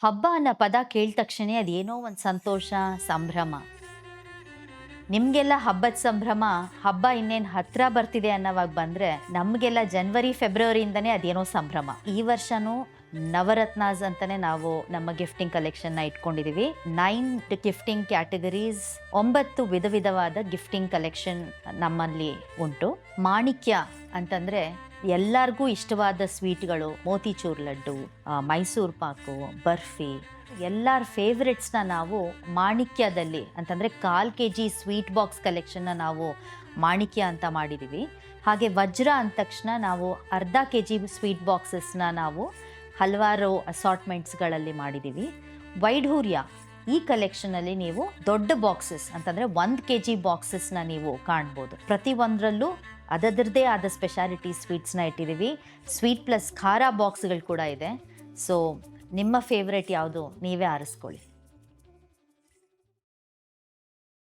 ಹಬ್ಬ ಅನ್ನೋ ಪದ ಕೇಳಿದ ತಕ್ಷಣ ಅದೇನೋ ಒಂದು ಸಂತೋಷ, ಸಂಭ್ರಮ. ನಿಮಗೆಲ್ಲ ಹಬ್ಬದ ಸಂಭ್ರಮ, ಹಬ್ಬ ಇನ್ನೇನು ಹತ್ರ ಬರ್ತಿದೆ ಅನ್ನೋವಾಗ ಬಂದರೆ, ನಮಗೆಲ್ಲ ಜನವರಿ, ಫೆಬ್ರವರಿಯಿಂದನೇ ಅದೇನೋ ಸಂಭ್ರಮ. ಈ ವರ್ಷನೂ ನವರತ್ನಾಸ್ ಅಂತಲೇ ನಾವು ನಮ್ಮ ಗಿಫ್ಟಿಂಗ್ ಕಲೆಕ್ಷನ್ನ ಇಟ್ಕೊಂಡಿದ್ದೀವಿ. 9 ಗಿಫ್ಟಿಂಗ್ ಕ್ಯಾಟಗರೀಸ್, 9 ವಿಧ ವಿಧವಾದ ಗಿಫ್ಟಿಂಗ್ ಕಲೆಕ್ಷನ್ ನಮ್ಮಲ್ಲಿ ಉಂಟು. ಮಾಣಿಕ್ಯ ಅಂತಂದರೆ ಎಲ್ಲರಿಗೂ ಇಷ್ಟವಾದ ಸ್ವೀಟ್ಗಳು, ಮೋತಿಚೂರ್ ಲಡ್ಡು, ಮೈಸೂರು ಪಾಕು, ಬರ್ಫಿ, ಎಲ್ಲರ ಫೇವ್ರೆಟ್ಸ್ನ ನಾವು ಮಾಣಿಕ್ಯದಲ್ಲಿ ಅಂತಂದರೆ 1/4 kg ಸ್ವೀಟ್ ಬಾಕ್ಸ್ ಕಲೆಕ್ಷನ್ನ ನಾವು ಮಾಣಿಕ್ಯ ಅಂತ ಮಾಡಿದ್ದೀವಿ. ಹಾಗೆ ವಜ್ರ ಅಂದ ತಕ್ಷಣ ನಾವು ಅರ್ಧ kg ಸ್ವೀಟ್ ಬಾಕ್ಸಸ್ನ ನಾವು ಹಲವಾರು ಅಸಾರ್ಟ್ಮೆಂಟ್ಸ್ಗಳಲ್ಲಿ ಮಾಡಿದ್ದೀವಿ. ವೈಢೂರ್ಯ ಈ ಕಲೆಕ್ಷನಲ್ಲಿ ನೀವು ದೊಡ್ಡ ಬಾಕ್ಸಸ್ ಅಂತಂದರೆ 1 kg ಬಾಕ್ಸಸ್ನ ನೀವು ಕಾಣ್ಬೋದು. ಪ್ರತಿಯೊಂದರಲ್ಲೂ ಅದರದ್ದೇ ಆದ ಸ್ಪೆಷಾಲಿಟಿ ಸ್ವೀಟ್ಸ್ನ ಇಟ್ಟಿದ್ದೀವಿ. ಸ್ವೀಟ್ ಪ್ಲಸ್ ಖಾರ ಬಾಕ್ಸ್ಗಳು ಕೂಡ ಇದೆ. ಸೊ ನಿಮ್ಮ ಫೇವ್ರೆಟ್ ಯಾವುದು ನೀವೇ ಆರಿಸ್ಕೊಳ್ಳಿ.